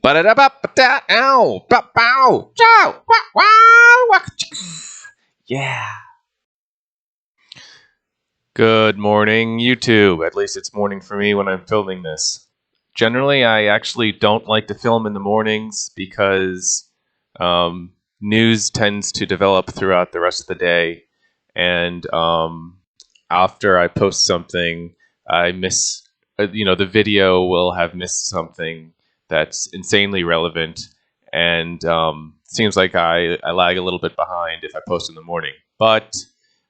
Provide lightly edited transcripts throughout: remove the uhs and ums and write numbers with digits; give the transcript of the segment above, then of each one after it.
Ba-da-da-ba-ba-da, ow, ba-bow, chow, wah, wow, wah, yeah. Good morning, YouTube. At least it's morning for me when I'm filming this. Generally, I actually don't like to film in the mornings because news tends to develop throughout the rest of the day. And after I post something, I miss, the video will have missed something that's insanely relevant. And seems like I lag a little bit behind if I post in the morning. But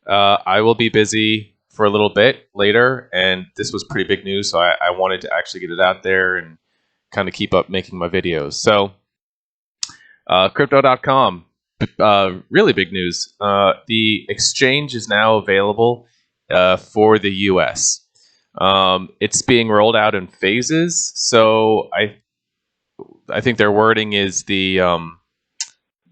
I will be busy for a little bit later, and this was pretty big news, so I wanted to actually get it out there and kind of keep up making my videos. So, crypto.com, really big news. The exchange is now available for the US. It's being rolled out in phases, so I think their wording is the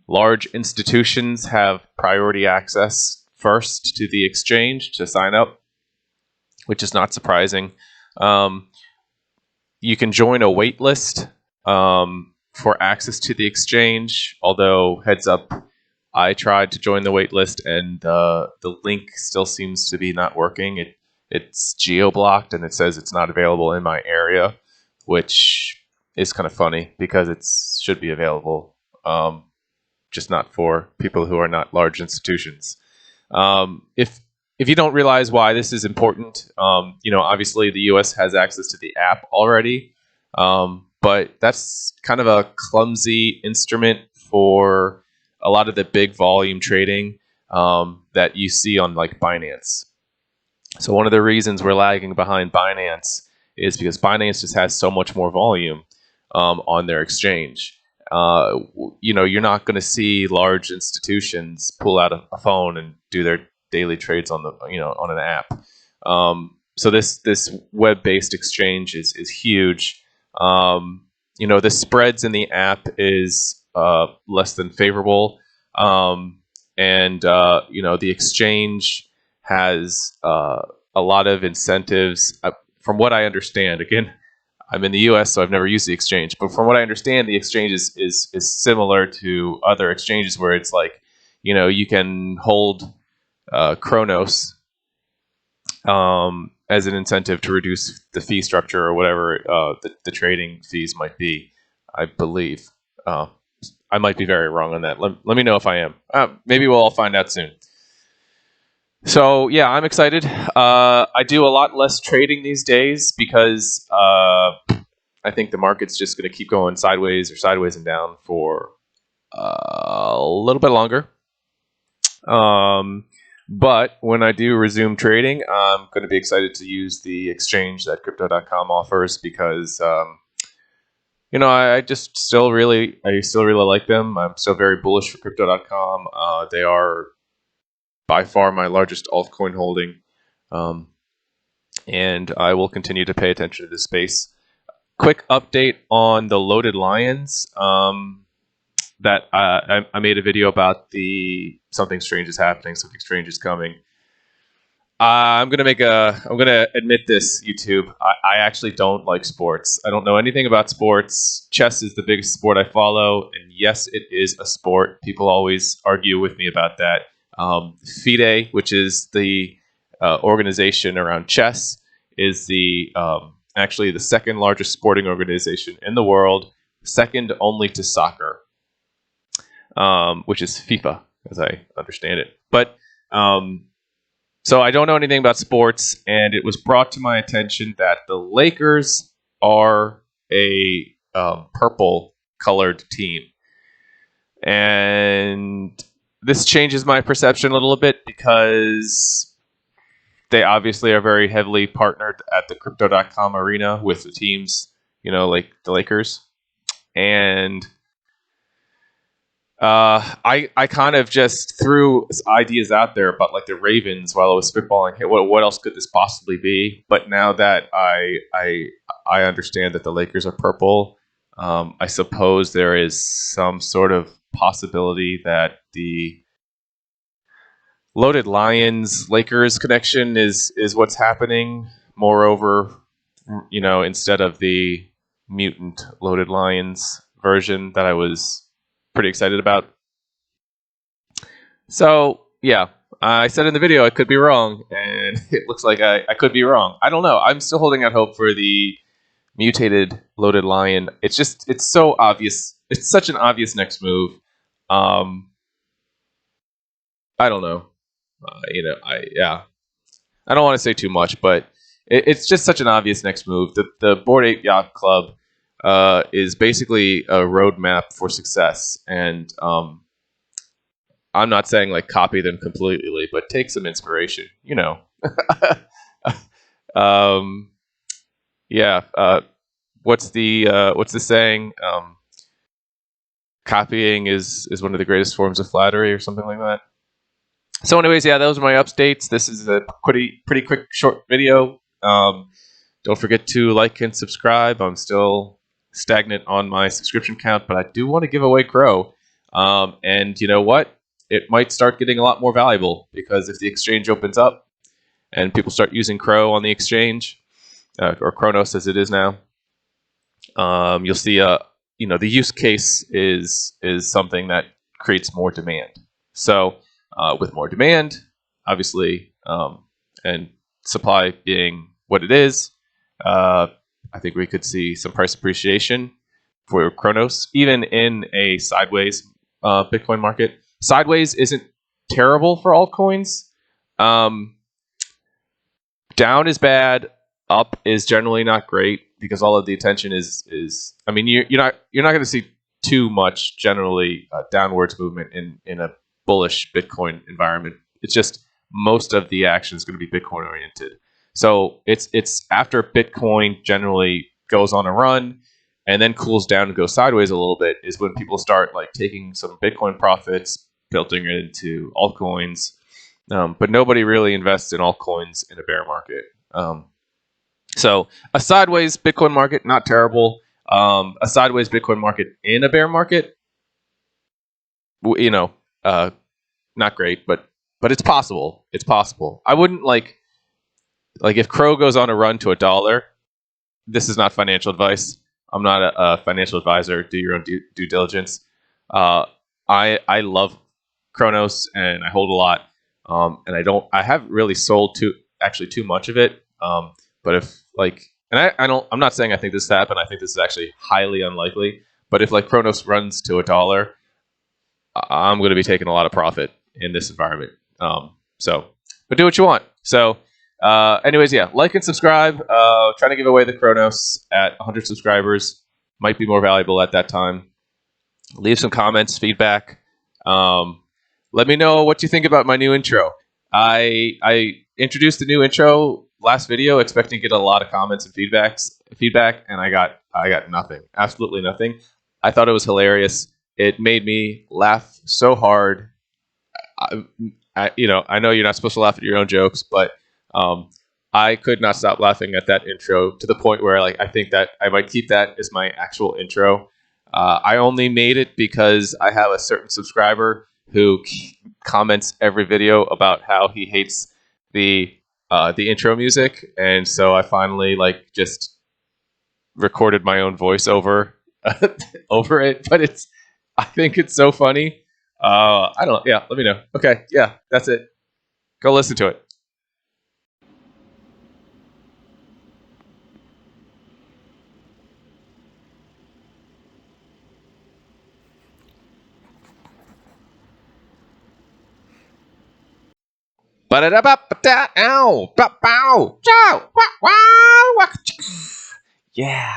large institutions have priority access first to the exchange to sign up, which is not surprising. You can join a wait list for access to the exchange, although heads up, I tried to join the wait list and the link still seems to be not working. It's geo-blocked and it says it's not available in my area, which is kind of funny because it should be available, just not for people who are not large institutions. If you don't realize why this is important, obviously the US has access to the app already, but that's kind of a clumsy instrument for a lot of the big volume trading that you see on like Binance. So one of the reasons we're lagging behind Binance is because Binance just has so much more volume on their exchange. You're not going to see large institutions pull out a phone and do their daily trades on on an app. So this web-based exchange is huge. The spreads in the app is less than favorable, and the exchange has a lot of incentives. From what I understand, again, I'm in the U.S., so I've never used the exchange. But from what I understand, the exchange is similar to other exchanges where it's like, you can hold Chronos as an incentive to reduce the fee structure or whatever the trading fees might be, I believe. I might be very wrong on that. Let me know if I am. Maybe we'll all find out soon. So yeah, I'm excited. I do a lot less trading these days because I think the market's just going to keep going sideways and down for a little bit longer. But when I do resume trading, I'm going to be excited to use the exchange that crypto.com offers because I still really like them. I'm still very bullish for crypto.com. They are by far my largest altcoin holding, and I will continue to pay attention to this space. Quick update on the loaded lions. That I made a video about something strange is happening, something strange is coming. I'm gonna admit this, YouTube. I actually don't like sports. I don't know anything about sports. Chess is the biggest sport I follow, and yes, it is a sport. People always argue with me about that. FIDE, which is the organization around chess, is actually the second largest sporting organization in the world, second only to soccer, which is FIFA, as I understand it. But so I don't know anything about sports, and it was brought to my attention that the Lakers are a purple-colored team, and this changes my perception a little bit because they obviously are very heavily partnered at the crypto.com arena with the teams, like the Lakers. And I kind of just threw ideas out there about like the Ravens while I was spitballing. Hey, what else could this possibly be? But now that I understand that the Lakers are purple, I suppose there is some sort of possibility that the Loaded Lions Lakers connection is what's happening. Moreover, instead of the mutant Loaded Lions, version that I was pretty excited about. So yeah, I said in the video I could be wrong, and it looks like I could be wrong. I don't know. I'm still holding out hope for the mutated loaded lion. It's so obvious. It's such an obvious next move. I don't know. I don't want to say too much, but it's just such an obvious next move. The Bored Ape Yacht Club is basically a roadmap for success, and I'm not saying like copy them completely, but take some inspiration. Um, yeah. What's the saying? Copying is one of the greatest forms of flattery, or something like that. So, anyways, yeah, those are my updates. This is a pretty quick, short video. Don't forget to like and subscribe. I'm still stagnant on my subscription count, but I do want to give away Crow. And you know what? It might start getting a lot more valuable, because if the exchange opens up and people start using Crow on the exchange, or Kronos as it is now, you'll see the use case is something that creates more demand. So with more demand, obviously, and supply being what it is, I think we could see some price appreciation for Kronos, even in a sideways Bitcoin market. Sideways isn't terrible for altcoins. Down is bad. Up is generally not great, because all of the attention is. I mean, you're not going to see too much generally downwards movement in a bullish Bitcoin environment. It's just most of the action is going to be Bitcoin oriented. So it's after Bitcoin generally goes on a run and then cools down and goes sideways a little bit, is when people start like taking some Bitcoin profits, filtering it into altcoins. But nobody really invests in altcoins in a bear market. So a sideways Bitcoin market, not terrible. A sideways Bitcoin market in a bear market, not great, but it's possible. It's possible. I wouldn't like if Crow goes on a run to $1. This is not financial advice. I'm not a financial advisor. Do your own due diligence. I love Kronos, and I hold a lot. And I haven't really sold too much of it. But if I'm not saying I think this happened. I think this is actually highly unlikely. But if like Kronos runs to $1, I'm going to be taking a lot of profit in this environment. But do what you want. So, anyways, yeah, like and subscribe. Trying to give away the Kronos at 100 subscribers. Might be more valuable at that time. Leave some comments, feedback. Let me know what you think about my new intro. I introduced the new intro last video, expecting to get a lot of comments and feedback, and I got nothing. Absolutely nothing. I thought it was hilarious. It made me laugh so hard. I know you're not supposed to laugh at your own jokes, but I could not stop laughing at that intro, to the point where I think that I might keep that as my actual intro. I only made it because I have a certain subscriber who comments every video about how he hates the intro music, and so I finally just recorded my own voiceover over it. But I think it's so funny. I don't. Yeah, let me know. Okay, yeah, that's it. Go listen to it. Yeah.